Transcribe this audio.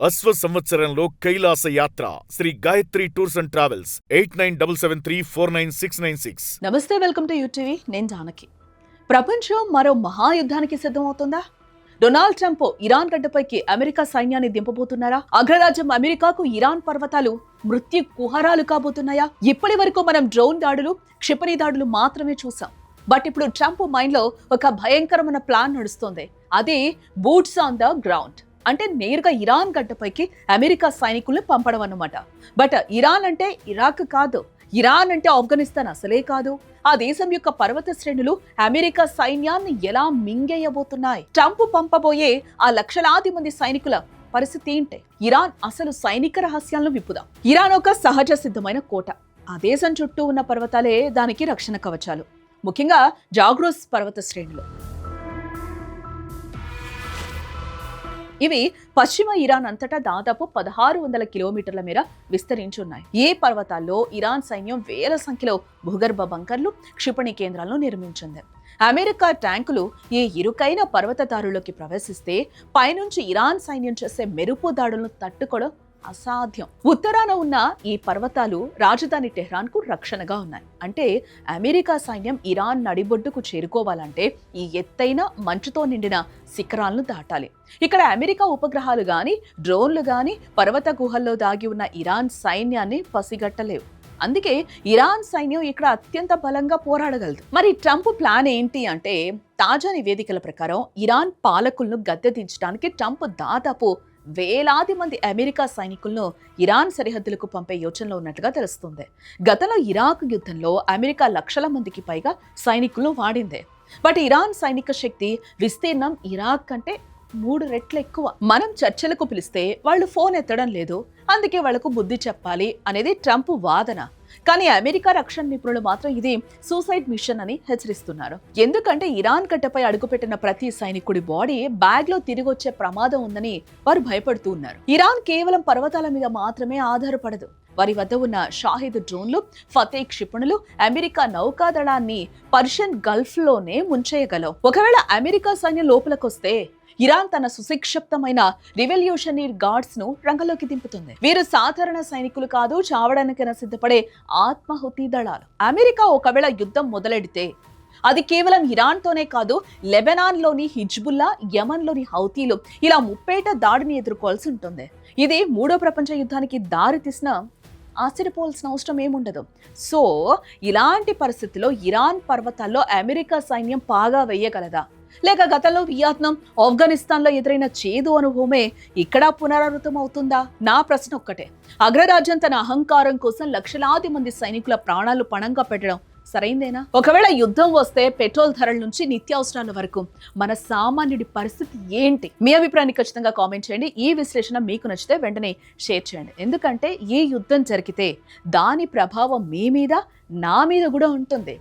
అశ్వ సంవత్సరంలో కైలాస యాత్ర Shri Gayatri tours and travels 8977349696. నమస్తే, వెల్కమ్ టు యూటీవీ. నేను జానకి. ప్రపంచం మరో మహాయుద్ధానికి సిద్ధమవుతుందా? డొనాల్డ్ ట్రంప్ ఇరాన్ గడ్డపైకి అమెరికా సైన్యాన్ని దింపబోతున్నారా? అగ్రరాజ్యం అమెరికాకు ఇరాన్ పర్వతాలు మృత్యు కుహరాలు కాబోతున్నాయా? ఇప్పటి వరకు మనం డ్రోన్ దాడులు, క్షిపణి దాడులు మాత్రమే చూసాం. బట్ ఇప్పుడు ట్రంప్ మైండ్ లో ఒక భయంకరమైన ప్లాన్ నడుస్తోంది. అది బూట్స్ ఆన్ ద గ్రౌండ్. అంటే నేరుగా ఇరాన్ గడ్డపైకి అమెరికా సైనికుల్ని పంపడం అన్నమాట. బట్ ఇరాన్ అంటే ఇరాక్ కాదు, ఇరాన్ అంటే ఆఫ్ఘనిస్తాన్ అసలే కాదు. ఆ దేశం యొక్క పర్వత శ్రేణులు అమెరికా సైన్యాన్ని ఎలా మింగేయబోతున్నాయి? ట్రంప్ పంపబోయే ఆ లక్షలాది మంది సైనికుల పరిస్థితి ఏంటి? ఇరాన్ అసలు సైనిక రహస్యాలను విప్పుదాం. ఇరాన్ ఒక సహజ సిద్ధమైన కోట. ఆ దేశం చుట్టూ ఉన్న పర్వతాలే దానికి రక్షణ కవచాలు, ముఖ్యంగా జాగ్రోస్ పర్వత శ్రేణులు. ఇవి పశ్చిమ ఇరాన్ అంతటా దాదాపు 1600 కిలోమీటర్ల మేర విస్తరించున్నాయి. ఈ పర్వతాల్లో ఇరాన్ సైన్యం వేల సంఖ్యలో భూగర్భ బంకర్లు, క్షిపణి కేంద్రాలను నిర్మించింది. అమెరికా ట్యాంకులు ఈ ఇరుకైన పర్వతదారులోకి ప్రవేశిస్తే పైనుంచి ఇరాన్ సైన్యం చేసే మెరుపు దాడులను తట్టుకోవడం అసాధ్యం. ఉత్తరాన ఉన్న ఈ పర్వతాలు రాజధాని టెహ్రాన్ కు రక్షణగా ఉన్నాయి. అంటే అమెరికా సైన్యం ఇరాన్ నడిబొడ్డుకు చేరుకోవాలంటే ఈ ఎత్తైన మంచుతో నిండిన శిఖరాలను దాటాలి. ఇక్కడ అమెరికా ఉపగ్రహాలు గాని, డ్రోన్లు గాని పర్వత గుహల్లో దాగి ఉన్న ఇరాన్ సైన్యాన్ని పసిగట్టలేవు. అందుకే ఇరాన్ సైన్యం ఇక్కడ అత్యంత బలంగా పోరాడగలదు. మరి ట్రంప్ ప్లాన్ ఏంటి అంటే, తాజా నివేదికల ప్రకారం ఇరాన్ పాలకులను గద్దె దించడానికి ట్రంప్ దాదాపు వేలాది మంది అమెరికా సైనికులను ఇరాన్ సరిహద్దులకు పంపే యోచనలో ఉన్నట్లుగా తెలుస్తుంది. గతంలో ఇరాక్ యుద్ధంలో అమెరికా లక్షల మందికి పైగా సైనికులను వాడిందే. బట్ ఇరాన్ సైనిక శక్తి విస్తీర్ణం ఇరాక్ కంటే 3 రెట్లు ఎక్కువ. మనం చర్చలకు పిలిస్తే వాళ్ళు ఫోన్ ఎత్తడం లేదు, అందుకే వాళ్లకు బుద్ధి చెప్పాలి అనేది ట్రంప్ వాదన. కానీ అమెరికా రక్షణ నిపుణులు మాత్రం ఇది సూసైడ్ మిషన్ అని హెచ్చరిస్తున్నారు. ఎందుకంటే ఇరాన్ గడ్డపై అడుగుపెట్టిన ప్రతి సైనికుడి బాడీ బ్యాగ్ లో తిరిగి వచ్చే ప్రమాదం ఉందని వారు భయపడుతూ ఉన్నారు. ఇరాన్ కేవలం పర్వతాల మీద మాత్రమే ఆధారపడదు. వారి వద్ద ఉన్న షాహిద్ డ్రోన్లు, ఫతే క్షిపణులు అమెరికా నౌకాదళాన్ని పర్షియన్ గల్ఫ్ లోనే ముంచేయగలవు. ఒకవేళ అమెరికా సైన్యం లోపలికొస్తే ఇరాన్ తన సుశిక్షిప్తమైన రివల్యూషనరీ గార్డ్స్ ను రంగంలోకి దింపుతుంది. వీరు సాధారణ సైనికులు కాదు, చావడానికైనా సిద్ధపడే ఆత్మాహుతి దళాలు. అమెరికా ఒకవేళ యుద్ధం మొదలెడితే అది కేవలం ఇరాన్ తోనే కాదు, లెబనాన్ లోని హిజ్బుల్లా, యమన్ లోని హౌతీలు ఇలా ముప్పేట దాడిని ఎదుర్కోవాల్సి ఉంటుంది. ఇది 3వ ప్రపంచ యుద్ధానికి దారి తీసిన ఆశ్చర్యపోవాల్సిన అవసరం ఏముండదు. సో ఇలాంటి పరిస్థితుల్లో ఇరాన్ పర్వతాల్లో అమెరికా సైన్యం పాగా వేయగలదా? లేక గతంలో వియత్నాం, ఆఫ్ఘనిస్తాన్లో ఎదురైన చేదు అనుభవమే ఇక్కడ పునరావృతం అవుతుందా? నా ప్రశ్న ఒక్కటే. అగ్రరాజ్యం తన అహంకారం కోసం లక్షలాది మంది సైనికుల ప్రాణాలు పణంగా పెట్టడం సరైందేనా? ఒకవేళ యుద్ధం వస్తే పెట్రోల్ ధరల నుంచి నిత్యావసరాల వరకు మన సామాన్యుడి పరిస్థితి ఏంటి? మీ అభిప్రాయాన్ని ఖచ్చితంగా కామెంట్ చేయండి. ఈ విశ్లేషణ మీకు నచ్చితే వెంటనే షేర్ చేయండి. ఎందుకంటే ఈ యుద్ధం జరిగితే దాని ప్రభావం మీ మీద, నా మీద కూడా ఉంటుంది.